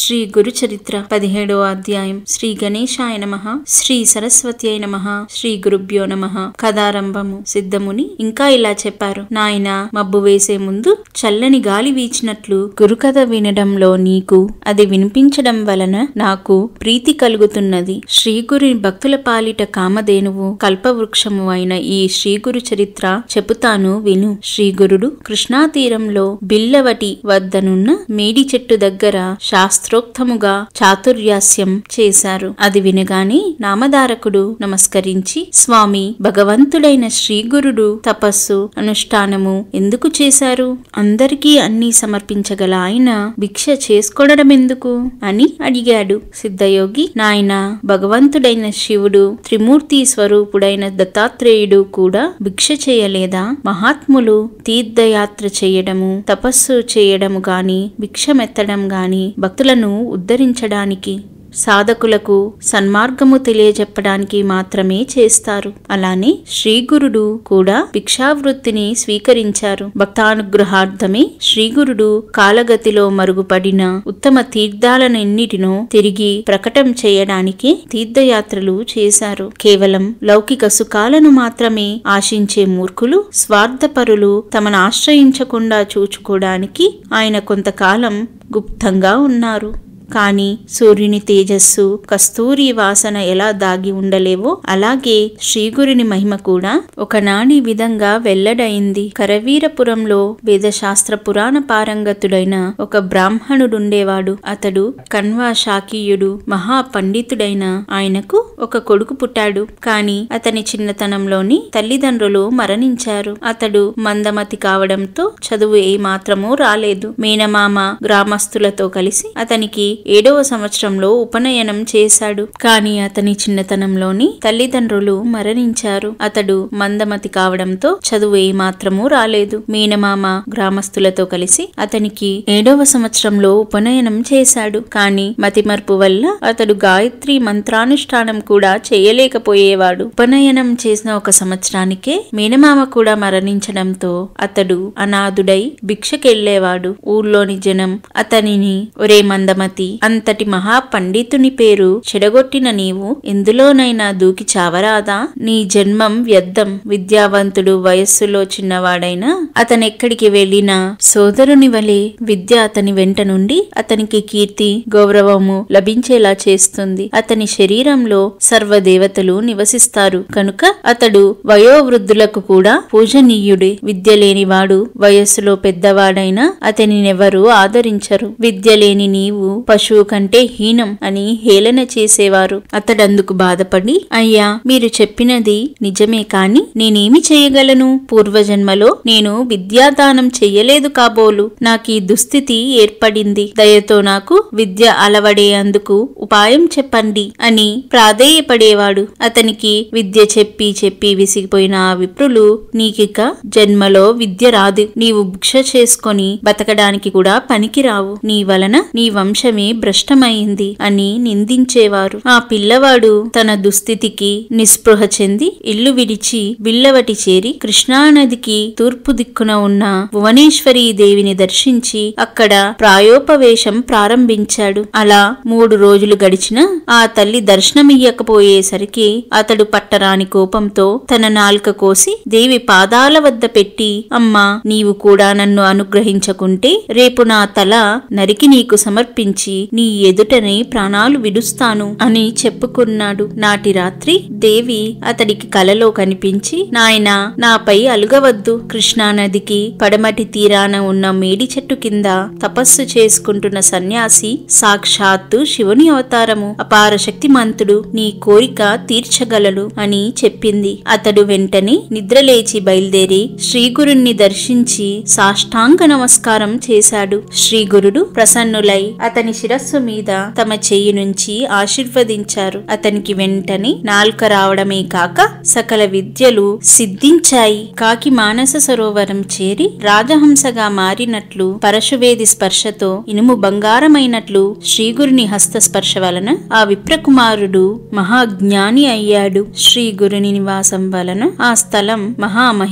శ్రీ గురు చరిత్ర 17వ అధ్యాయం. శ్రీ గణేశాయ నమః. శ్రీ సరస్వత్యై నమః. శ్రీ గురుభ్యో నమః. కథారంభము. సిద్ధముని ఇంకా ఇలా చెప్పారు. నాయనా, మబ్బు వేసే ముందు చల్లని గాలి వీచినట్లు గురుకథ వినడంలో నీకు అది వినిపించడం వలన నాకు ప్రీతి కలుగుతున్నది. శ్రీగురి భక్తుల పాలిట కామధేనువు కల్పవృక్షము అయిన ఈ శ్రీగురు చరిత్ర చెబుతాను విను. శ్రీగురుడు కృష్ణా తీరంలో బిల్లవటి వద్దనున్న మేడి చెట్టు దగ్గర శాస్త్రోక్తముగా చాతుర్యాస్యం చేశారు. అది వినగానే నామధారకుడు నమస్కరించి, స్వామి, భగవంతుడైన శ్రీగురుడు తపస్సు అనుష్ఠానము ఎందుకు చేశారు? అందరికీ అన్ని సమర్పించగల ఆయన భిక్ష చేసుకోవడం ఎందుకు అని అడిగాడు. సిద్ధయోగి, నాయనా, భగవంతుడైన శివుడు త్రిమూర్తి స్వరూపుడైన దత్తాత్రేయుడు కూడా భిక్ష చేయలేదా? మహాత్ములు తీర్థయాత్ర చేయడము, తపస్సు చేయడము గాని, భిక్షమెత్తడం గాని భక్తులను ఉద్ధరించడానికి, సాధకులకు సన్మార్గము తెలియజెప్పడానికి మాత్రమే చేస్తారు. అలానే శ్రీగురుడు కూడా భిక్షావృత్తిని స్వీకరించారు. భక్తానుగ్రహార్థమే శ్రీగురుడు కాలగతిలో మరుగుపడిన ఉత్తమ తీర్థాలనెన్నిటినో తిరిగి ప్రకటం చేయడానికి తీర్థయాత్రలు చేశారు. కేవలం లౌకిక సుఖాలను మాత్రమే ఆశించే మూర్ఖులు, స్వార్థపరులు తమను ఆశ్రయించకుండా చూచుకోవడానికి ఆయన కొంతకాలం గుప్తంగా ఉన్నారు. కాని సూర్యుని తేజస్సు, కస్తూరి వాసన ఎలా దాగి ఉండలేవో అలాగే శ్రీగురుని మహిమ కూడా ఒకనాడి విధంగా వెల్లడైంది. కరవీరపురంలో వేదశాస్త్ర పురాణ పారంగతుడైన ఒక బ్రాహ్మణుడుండేవాడు. అతడు కణ్వ శాకీయుడు, మహాపండితుడైన ఆయనకు ఒక కొడుకు పుట్టాడు. కాని అతని చిన్నతనంలోని తల్లిదండ్రులు మరణించారు. అతడు మందమతి కావడంతో చదువు ఏమాత్రమూ రాలేదు. మేనమామ గ్రామస్తులతో కలిసి అతనికి 7వ సంవత్సరంలో ఉపనయనం చేశాడు. కాని అతని చిన్నతనంలోని తల్లిదండ్రులు మరణించారు. అతడు మందమతి కావడంతో చదువు ఏమాత్రమూ రాలేదు. మేనమామ గ్రామస్తులతో కలిసి అతనికి 7వ సంవత్సరంలో ఉపనయనం చేశాడు. కాని మతిమర్పు వల్ల అతడు గాయత్రి మంత్రానుష్ఠానం కూడా చేయలేకపోయేవాడు. ఉపనయనం చేసిన 1 సంవత్సరానికే మేనమామ కూడా మరణించడంతో అతడు అనాథుడై భిక్షకెళ్లేవాడు. ఊర్లోని జనం అతనిని, ఒరే మందమతి, అంతటి మహాపండితుని పేరు చెడగొట్టిన నీవు ఎందులోనైనా దూకి చావరాదా? నీ జన్మం వ్యర్థం. విద్యావంతుడు, వయస్సులో చిన్నవాడైనా అతనెక్కడికి వెళ్లినా సోదరుని వలె విద్య అతని వెంట నుండి అతనికి కీర్తి, గౌరవము లభించేలా చేస్తుంది. అతని శరీరంలో సర్వదేవతలు నివసిస్తారు కనుక అతడు వయోవృద్ధులకు కూడా పూజనీయుడే. విద్య లేనివాడు, వయస్సులో పెద్దవాడైనా అతనినెవరూ ఆదరించరు. విద్య లేని నీవు పశువు కంటే హీనం అని హేళన చేసేవారు. అతడందుకు బాధపడి, అయ్యా, మీరు చెప్పినది నిజమే, కాని నేనేమి చేయగలను? పూర్వజన్మలో నేను విద్యాదానం చెయ్యలేదు కాబోలు నాకీ దుస్థితి ఏర్పడింది. దయతో నాకు విద్య అలవడేందుకు ఉపాయం చెప్పండి అని ప్రాధేయపడేవాడు. అతనికి విద్య చెప్పి చెప్పి విసిగిపోయిన ఆ విప్రులు, నీకిక జన్మలో విద్య రాదు, నీవు భిక్ష చేసుకొని బతకడానికి కూడా పనికిరావు, నీ వలన నీ వంశమే భ్రష్టమైంది అని నిందించేవారు. ఆ పిల్లవాడు తన దుస్థితికి నిస్పృహ చెంది ఇల్లు విడిచి బిల్లవటి చేరి కృష్ణానదికి తూర్పు దిక్కున ఉన్న భువనేశ్వరీ దేవిని దర్శించి అక్కడ ప్రాయోపవేశం ప్రారంభించాడు. అలా 3 రోజులు గడిచినా ఆ తల్లి దర్శనమియ్యకపోయేసరికి అతడు పట్టరాని కోపంతో తన నాలుక కోసి దేవి పాదాల వద్ద పెట్టి, అమ్మా, నీవు కూడా నన్ను అనుగ్రహించకుంటే రేపు నా తల నరికి నీకు సమర్పించి నీ ఎదుటనే ప్రాణాలు విడుస్తాను అని చెప్పుకున్నాడు. నాటి రాత్రి దేవి అతడికి కలలో కనిపించి, నాయనా, నాపై అలుగవద్దు. కృష్ణానదికి పడమటి తీరాన ఉన్న మేడి చెట్టు కింద తపస్సు చేసుకుంటున్న సన్యాసి సాక్షాత్తు శివుని అవతారము. అపార శక్తిమంతుడు, నీ కోరిక తీర్చగలడు అని చెప్పింది. అతడు వెంటనే నిద్రలేచి బయలుదేరి శ్రీగురుణ్ణి దర్శించి సాష్టాంగ నమస్కారం చేశాడు. శ్రీగురుడు ప్రసన్నులై అతని శిరస్సు మీద తమ చెయ్యి నుంచి ఆశీర్వదించారు. అతనికి వెంటనే నాల్క రావడమే కాక సకల విద్యలు సిద్ధించాయి. కాకి మానస సరోవరం చేరి రాజహంసగా మారినట్లు, పరశువేది స్పర్శతో ఇనుము బంగారమైనట్లు శ్రీగురుని హస్త స్పర్శ వలన ఆ విప్రకుమారుడు మహాజ్ఞాని అయ్యాడు. శ్రీగురుని నివాసం వలన ఆ స్థలం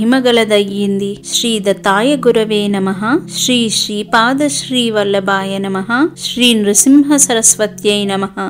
మహామహిమగలదయ్యింది. శ్రీ దత్తాయ గురవే నమః. శ్రీ శ్రీపాద శ్రీ వల్లభాయ నమః. శ్రీ నృసింహ సరస్వత్యై నమః.